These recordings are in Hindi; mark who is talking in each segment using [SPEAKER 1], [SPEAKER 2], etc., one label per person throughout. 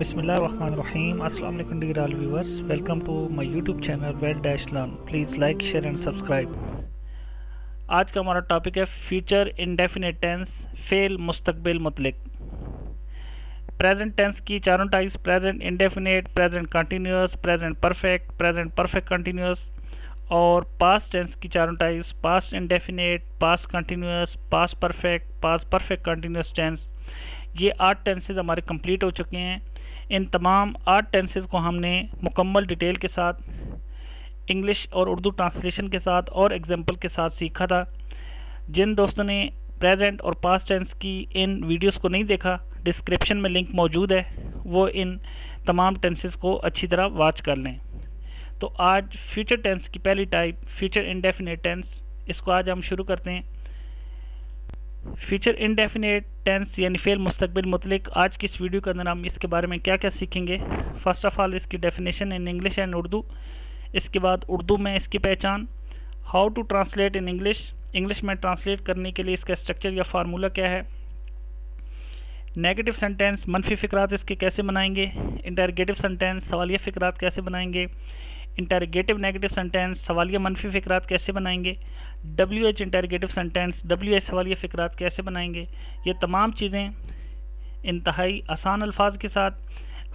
[SPEAKER 1] Bismillahirrahmanirrahim. Assalamu alaikum dear all viewers. Welcome to my YouTube channel Well-Learn. Please like, share and subscribe. आज का हमारा टॉपिक है फ्यूचर इंडेफिनिट टेंस फेल मुस्तकबिल मुतलिक। प्रेजेंट टेंस की चारों types present indefinite, present continuous, present perfect continuous और पास्ट टेंस की चारों types past indefinite, past continuous, past perfect continuous tense. ये 8 टेंसेज हमारे कंप्लीट हो चुके हैं। इन तमाम 8 टेंसेस को हमने मुकम्मल डिटेल के साथ इंग्लिश और उर्दू ट्रांसलेशन के साथ और एग्जाम्पल के साथ सीखा था। जिन दोस्तों ने प्रेजेंट और पास्ट टेंस की इन वीडियोस को नहीं देखा, डिस्क्रिप्शन में लिंक मौजूद है, वो इन तमाम टेंसेस को अच्छी तरह वॉच कर लें। तो आज फ्यूचर टेंस की पहली टाइप फ्यूचर इंडेफिनिट टेंस, इसको आज हम शुरू करते हैं। फ्यूचर इंडेफिनिट टेंस यानी फेल मुस्तकबिल मुतलिक। आज की इस वीडियो के अंदर हम इसके बारे में क्या क्या सीखेंगे। फर्स्ट ऑफ ऑल इसकी definition in English and Urdu, इसके बाद उर्दू में इसकी पहचान, how to translate in English में ट्रांसलेट करने के लिए इसका स्ट्रक्चर या फार्मूला क्या है, नेगेटिव सेंटेंस मनफी फ़िक्रात इसके कैसे बनाएंगे, इंटरगेटिव सेंटेंस सवालिया फ़िक्रात कैसे बनाएंगे, इंटरगेटिव नेगेटिव सेंटेंस सवालिया मनफी फ़िक्रात कैसे बनाएंगे, WH इंटरगेटिव सेंटेंस WH सवालिया फ़िक्रात कैसे बनाएंगे। ये तमाम चीज़ें इंतहाई आसान अल्फाज के साथ,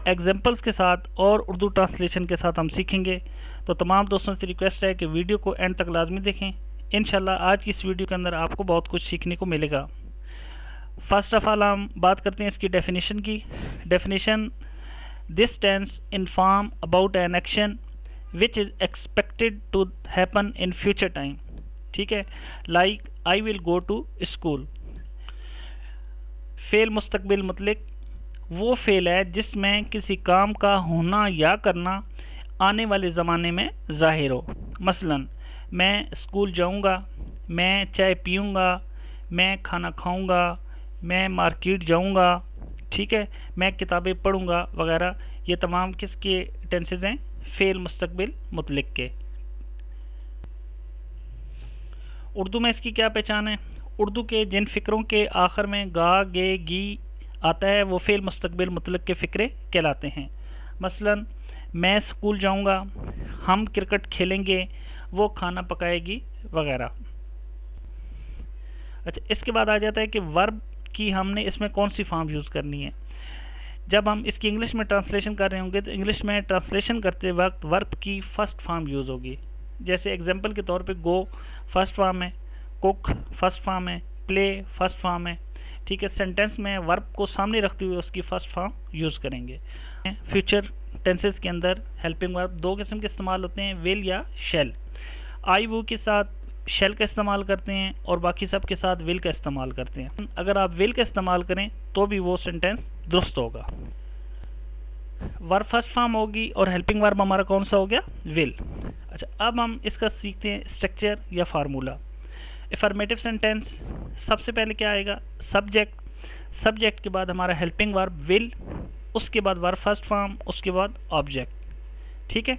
[SPEAKER 1] एग्जाम्पल्स के साथ और उर्दू ट्रांसलेशन के साथ हम सीखेंगे। तो तमाम दोस्तों से रिक्वेस्ट है कि वीडियो को एंड तक लाजमी देखें। इंशाल्लाह आज की इस वीडियो के अंदर आपको बहुत कुछ सीखने को मिलेगा। फर्स्ट ऑफ ऑल हम बात करते हैं इसकी डेफिनेशन की। Definition, this tense inform about an action which is expected to happen in future time. ठीक है, like I will go to school. फेल मुस्तकबिल मुतलिक वो फेल है जिसमें किसी काम का होना या करना आने वाले ज़माने में ज़ाहिर हो। मसलन, मैं स्कूल जाऊंगा, मैं चाय पीऊंगा, मैं खाना खाऊंगा, मैं मार्केट जाऊंगा, ठीक है, मैं किताबें पढ़ूंगा वगैरह। ये तमाम किसके टेंसेज हैं? फेल मुस्तकबिल मुतलिक के। उर्दू में इसकी क्या पहचान है? उर्दू के जिन फ़िक्रों के आखिर में गा, गे, गी आता है वो फेल मुस्तकबिल मुतलक के फ़िक्रे कहलाते हैं। मसलन, मैं स्कूल जाऊंगा, हम क्रिकेट खेलेंगे, वो खाना पकाएगी वगैरह। अच्छा, इसके बाद आ जाता है कि वर्ब की हमने इसमें कौन सी फॉर्म यूज़ करनी है। जब हम इसकी इंग्लिश में ट्रांसलेशन कर रहे होंगे तो इंग्लिश में ट्रांसलेशन करते वक्त वर्ब की फ़र्स्ट फॉर्म यूज़ होगी। जैसे एग्जांपल के तौर पे गो फर्स्ट फॉर्म है, कुक फर्स्ट फॉर्म है, प्ले फर्स्ट फॉर्म है। ठीक है, सेंटेंस में वर्ब को सामने रखते हुए उसकी फर्स्ट फॉर्म यूज़ करेंगे। फ्यूचर टेंसेस के अंदर हेल्पिंग वर्ब 2 किस्म के इस्तेमाल होते हैं, विल या शेल। आई वो के साथ शेल का इस्तेमाल करते हैं और बाकी सब के साथ विल का इस्तेमाल करते हैं। अगर आप विल का इस्तेमाल करें तो भी वो सेंटेंस दुरुस्त होगा। वर्ब फर्स्ट फॉर्म होगी और हेल्पिंग वर्ब हमारा कौन सा हो गया? विल। अच्छा, अब हम इसका सीखते हैं स्ट्रक्चर या फार्मूला। अफर्मेटिव सेंटेंस सबसे पहले क्या आएगा? सब्जेक्ट के बाद हमारा हेल्पिंग वर्ब विल, उसके बाद वर्ब फर्स्ट फॉर्म, उसके बाद ऑब्जेक्ट। ठीक है,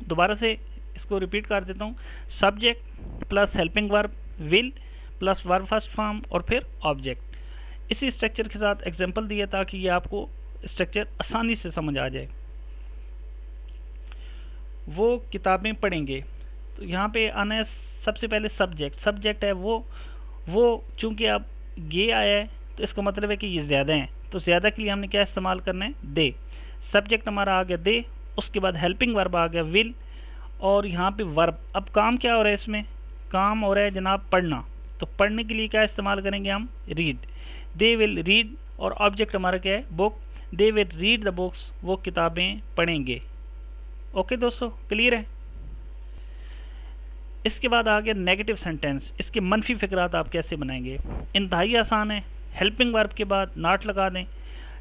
[SPEAKER 1] दोबारा से इसको रिपीट कर देता हूँ। Subject plus helping verb will plus verb first form और फिर ऑब्जेक्ट। इसी स्ट्रक्चर के साथ एग्जांपल दिया ताकि ये आपको स्ट्रक्चर आसानी से समझ आ जाए। वो किताबें पढ़ेंगे, तो यहाँ पे आना है सबसे पहले सब्जेक्ट है वो चूँकि अब ये आया है तो इसका मतलब है कि ये ज़्यादा हैं, तो ज़्यादा के लिए हमने क्या इस्तेमाल करना है? दे। सब्जेक्ट हमारा आ गया दे, उसके बाद हेल्पिंग वर्ब आ गया विल और यहाँ पे वर्ब। अब काम क्या हो रहा है इसमें? काम हो रहा है जनाब पढ़ना, तो पढ़ने के लिए क्या इस्तेमाल करेंगे हम? रीड। दे विल रीड और ऑब्जेक्ट हमारा क्या है? Book. They will read the books, वो किताबें पढ़ेंगे। ओके दोस्तों, क्लियर है? इसके बाद आ गया नेगेटिव सेंटेंस। इसके मनफी फ़िक्रात आप कैसे बनाएंगे? इंतहाई आसान है। हेल्पिंग वर्ब के बाद नॉट लगा दें।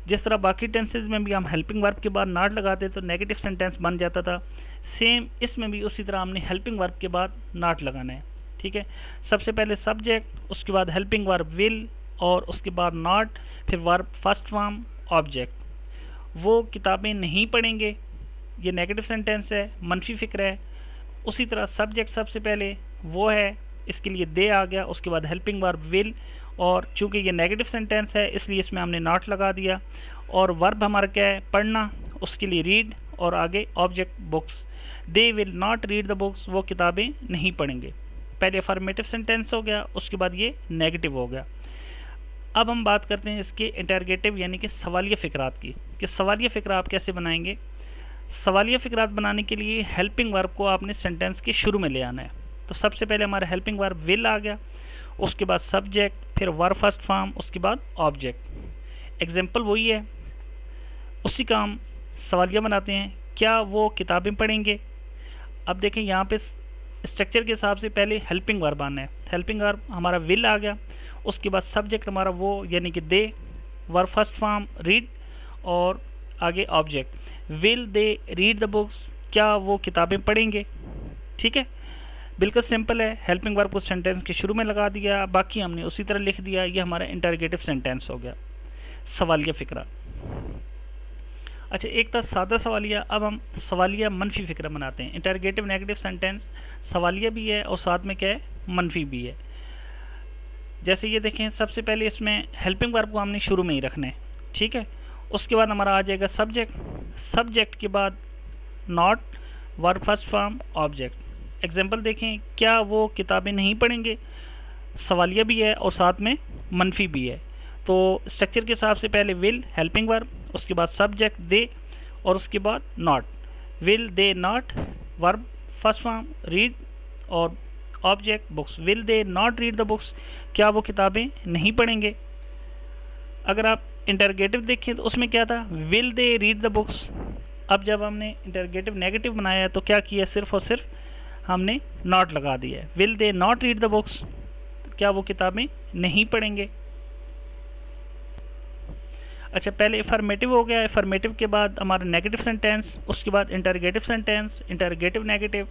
[SPEAKER 1] जिस तरह बाकी टेंसेज में भी हम हेल्पिंग वर्ब के बाद नॉट लगाते तो नेगेटिव सेंटेंस बन जाता था, सेम इसमें भी उसी तरह हमने हेल्पिंग वर्ब के बाद नॉट लगाना है। ठीक है, सबसे पहले सब्जेक्ट, उसके बाद हेल्पिंग वर्ब विल और उसके बाद नॉट, फिर वर्ब फर्स्ट फॉर्म, ऑब्जेक्ट। वो किताबें नहीं पढ़ेंगे, ये नेगेटिव सेंटेंस है, मनफी फ़िक्र है। उसी तरह सब्जेक्ट सबसे पहले वो है, इसके लिए दे आ गया, उसके बाद हेल्पिंग वर्ब विल और चूँकि ये नेगेटिव सेंटेंस है इसलिए इसमें हमने नॉट लगा दिया और वर्ब हमारा क्या है, पढ़ना, उसके लिए रीड, और आगे object books. They will not read the books, वो किताबें नहीं पढ़ेंगे। पहले अफर्मेटिव सेंटेंस हो गया, उसके बाद ये नेगेटिव हो गया। अब हम बात करते हैं इसके इंटरगेटिव यानी कि सवालिया फ़िक्रात की, कि सवालिया फ़िक्रा आप कैसे बनाएंगे। सवालिया फ़िक्रात बनाने के लिए हेल्पिंग वर्ब को आपने सेंटेंस के शुरू में ले आना है। तो सबसे पहले हमारा हेल्पिंग वर्ब विल आ गया, उसके बाद सब्जेक्ट, फिर वर्ब फर्स्ट फॉर्म, उसके बाद ऑब्जेक्ट। एग्जाम्पल वही है, उसी का हम सवालिया बनाते हैं। क्या वो किताबें पढ़ेंगे। अब देखें यहाँ पे स्ट्रक्चर के हिसाब से पहले हेल्पिंग वर्ब आना है। हेल्पिंग वर्ब हमारा विल आ गया, उसके बाद सब्जेक्ट हमारा वो यानी कि दे, वर्ब फर्स्ट फॉर्म रीड, और आगे object. Will they read the books, क्या वो किताबें पढ़ेंगे। ठीक है, बिल्कुल सिंपल है। हेल्पिंग वर्ब को सेंटेंस के शुरू में लगा दिया, बाकी हमने उसी तरह लिख दिया। ये हमारा इंटरगेटिव सेंटेंस हो गया, सवालिया फ़िक्रा। अच्छा, एक था सादा सवालिया, अब हम सवालिया मनफी फ़िक्रा बनाते हैं। इंटरगेटिव नेगेटिव सेंटेंस सवालिया भी है और साथ में क्या है, मनफी भी है। जैसे ये देखें, सबसे पहले इसमें हेल्पिंग वर्ब को हमने शुरू में ही रखना है। ठीक है, उसके बाद हमारा आ जाएगा सब्जेक्ट, सब्जेक्ट के बाद not, verb first form, object. Example देखें, क्या वो किताबें नहीं पढ़ेंगे, सवालिया भी है और साथ में मनफी भी है। तो स्ट्रक्चर के हिसाब से पहले विल हेल्पिंग वर्ब, उसके बाद सब्जेक्ट दे, और उसके बाद not. Will they not, verb first form read, और object books. Will they not read the books, क्या वो किताबें नहीं पढ़ेंगे। अगर आप इंटरगेटिव देखें तो उसमें क्या था, will they read the books. अब जब हमने इंटरगेटिव नेगेटिव बनाया तो क्या किया, सिर्फ और सिर्फ हमने नॉट लगा दिया है। Will they not read the books, क्या वो किताबें नहीं पढ़ेंगे। अच्छा, पहले अफर्मेटिव हो गया, अफर्मेटिव के बाद हमारा नेगेटिव सेंटेंस, उसके बाद इंटरगेटिव सेंटेंस, इंटरगेटिव नेगेटिव।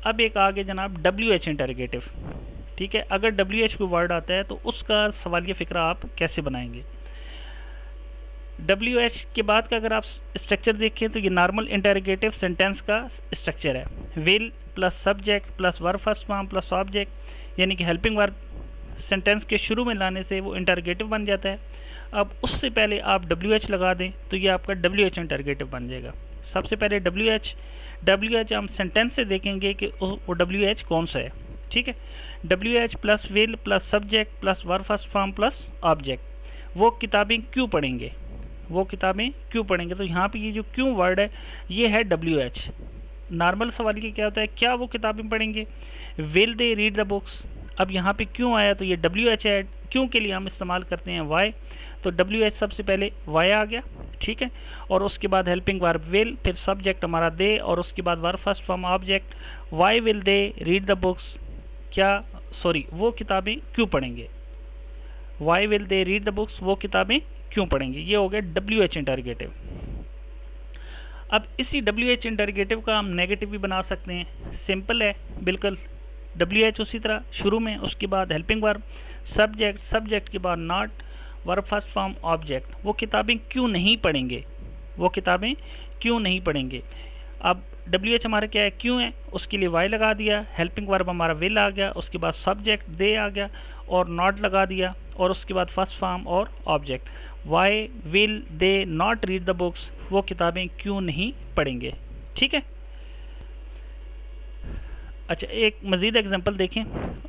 [SPEAKER 1] अब एक आगे जनाब WH इंटरगेटिव। ठीक है, अगर WH कोई वर्ड आता है तो उसका सवालिया फ़िक्रा आप कैसे बनाएंगे। WH के बाद का अगर आप स्ट्रक्चर देखें तो ये नॉर्मल इंटरगेटिव सेंटेंस का स्ट्रक्चर है। Will plus subject plus verb first form plus object, यानी कि हेल्पिंग वर्ब सेंटेंस के शुरू में लाने से वो इंटरगेटिव बन जाता है। अब उससे पहले आप WH लगा दें तो ये आपका WH इंटरगेटिव बन जाएगा। सबसे पहले WH हम सेंटेंस से देखेंगे कि वो WH कौन सा है। ठीक है, WH plus will plus subject plus verb first form plus object. वो किताबें क्यों पढ़ेंगे, वो किताबें क्यों पढ़ेंगे। तो यहाँ पे ये जो क्यों वर्ड है ये है WH। नॉर्मल सवाल ये क्या होता है, क्या वो किताबें पढ़ेंगे। Will they read the books, अब यहाँ पे क्यों आया तो ये WH है। क्यों के लिए हम इस्तेमाल करते हैं वाई, तो WH सबसे पहले वाई आ गया। ठीक है, और उसके बाद हेल्पिंग वर्ब विल, फिर सब्जेक्ट हमारा दे, और उसके बाद verb first form object. Why will they read the books, वो किताबें क्यों पढ़ेंगे। Why will they read the books, वो किताबें क्यों पढ़ेंगे। ये हो गया WH इंटरगेटिव। अब इसी WH इंटरगेटिव का हम नेगेटिव भी बना सकते हैं, सिंपल है बिल्कुल। WH उसी तरह शुरू में, उसके बाद हेल्पिंग वर्ब, सब्जेक्ट के बाद not, verb first form object. वो किताबें क्यों नहीं पढ़ेंगे, वो किताबें क्यों नहीं पढ़ेंगे। अब WH हमारा क्या है, क्यों है, उसके लिए वाई लगा दिया। हेल्पिंग वर्ब हमारा विल आ गया, उसके बाद सब्जेक्ट दे आ गया और नॉट लगा दिया, और उसके बाद फर्स्ट फॉर्म और object. Why will they not read the books, वो किताबें क्यों नहीं पढ़ेंगे। ठीक है। अच्छा, एक मज़ीद एग्जांपल देखें,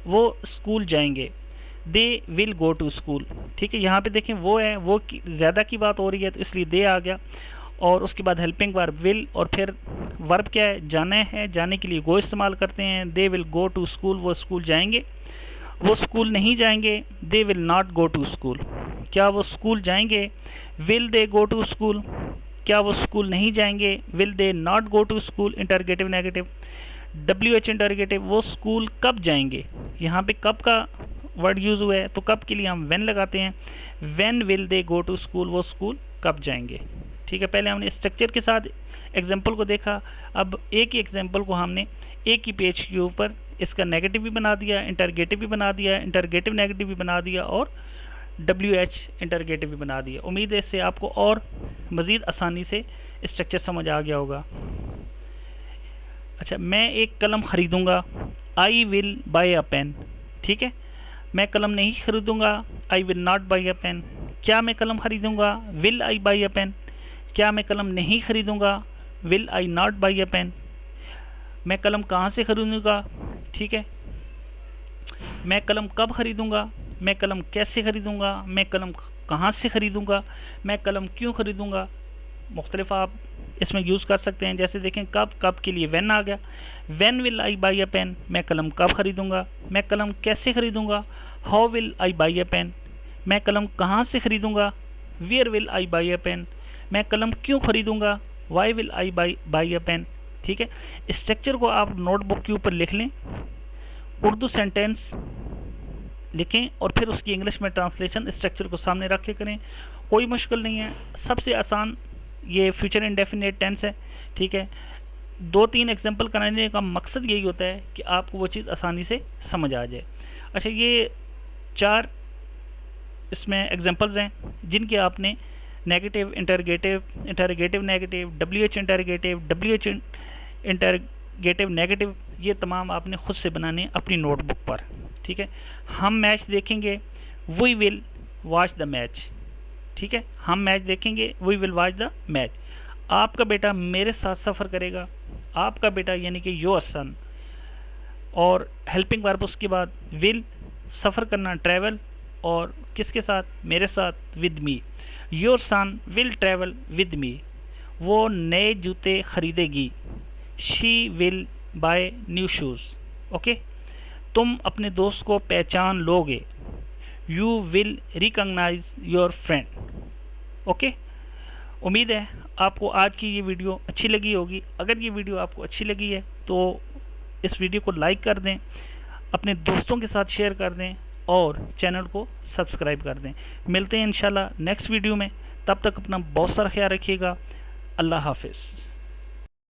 [SPEAKER 1] वो स्कूल जाएंगे, they will go to school. ठीक है, यहाँ पे देखें वो है, वो ज़्यादा की बात हो रही है तो इसलिए दे आ गया, और उसके बाद हेल्पिंग वर्ब विल, और फिर वर्ब क्या है, जाना है, जाने के लिए गो इस्तेमाल करते हैं। They will go to school, वो स्कूल जाएंगे। वो स्कूल नहीं जाएंगे, they will not go to school, क्या वो स्कूल जाएंगे। Will they go to school, क्या वो स्कूल नहीं जाएंगे। Will they not go to school, interrogative negative. WH interrogative, वो स्कूल कब जाएंगे। यहाँ पे कब का वर्ड यूज़ हुआ है तो कब के लिए हम व्हेन लगाते हैं। When will they go to school, वो स्कूल कब जाएंगे। ठीक है, पहले हमने स्ट्रक्चर के साथ एग्जाम्पल को देखा, अब एक ही एग्जाम्पल को हमने एक ही पेज के ऊपर इसका नेगेटिव भी बना दिया, इंटरगेटिव भी बना दिया, इंटरगेटिव नेगेटिव भी बना दिया, और WH इंटरगेटिव भी बना दिया। उम्मीद है इससे आपको और मज़ीद आसानी से स्ट्रक्चर समझ आ गया होगा। अच्छा, मैं एक कलम ख़रीदूँगा, I will buy a pen. ठीक है, मैं कलम नहीं ख़रीदूँगा, I will not buy a pen. क्या मैं कलम खरीदूंगा, will I buy a pen. क्या मैं कलम नहीं खरीदूंगा, will I not buy a pen. मैं कलम कहाँ से खरीदूंगा, ठीक है। मैं कलम कब खरीदूंगा, मैं कलम कैसे खरीदूंगा, मैं कलम कहाँ से खरीदूंगा, मैं कलम क्यों खरीदूंगा। मुख्तलिफ आप इसमें यूज़ कर सकते हैं। जैसे देखें कब के लिए व्हेन आ गया, when will I buy a pen, मैं कलम कब खरीदूंगा। मैं कलम कैसे खरीदूंगा, how will I buy a pen. मैं कलम कहाँ से खरीदूंगा, where will I buy a pen. मैं कलम क्यों खरीदूंगा, why will I buy a pen. ठीक है, स्ट्रक्चर को आप नोटबुक के ऊपर लिख लें, उर्दू सेंटेंस लिखें और फिर उसकी इंग्लिश में ट्रांसलेशन स्ट्रक्चर को सामने रख के करें। कोई मुश्किल नहीं है, सबसे आसान ये फ्यूचर इंडेफिनिट टेंस है। ठीक है, 2-3 एग्जांपल कराने का मकसद यही होता है कि आपको वो चीज़ आसानी से समझ आ जाए। अच्छा, ये 4 इसमें एग्जांपल्स हैं जिनके आपने negative, interrogative negative, WH interrogative, WH interrogative negative, ये तमाम आपने खुद से बनाने अपनी नोटबुक पर। ठीक है, हम मैच देखेंगे, we will watch the match. ठीक है, हम मैच देखेंगे, we will watch the match. आपका बेटा मेरे साथ सफ़र करेगा, आपका बेटा यानी कि योर सन, और हेल्पिंग वर्ब उसके बाद विल, सफ़र करना ट्रैवल, और किसके साथ, मेरे साथ, with me. Your son will travel with me. वो नए जूते खरीदेगी, she will buy new shoes. Okay, तुम अपने दोस्त को पहचान लोगे, you will recognise your friend. Okay, उम्मीद है आपको आज की ये वीडियो अच्छी लगी होगी। अगर ये वीडियो आपको अच्छी लगी है तो इस वीडियो को लाइक कर दें, अपने दोस्तों के साथ शेयर कर दें और चैनल को सब्सक्राइब कर दें। मिलते हैं इंशाल्लाह नेक्स्ट वीडियो में, तब तक अपना बहुत सारा ख्याल रखिएगा। अल्लाह हाफिज़।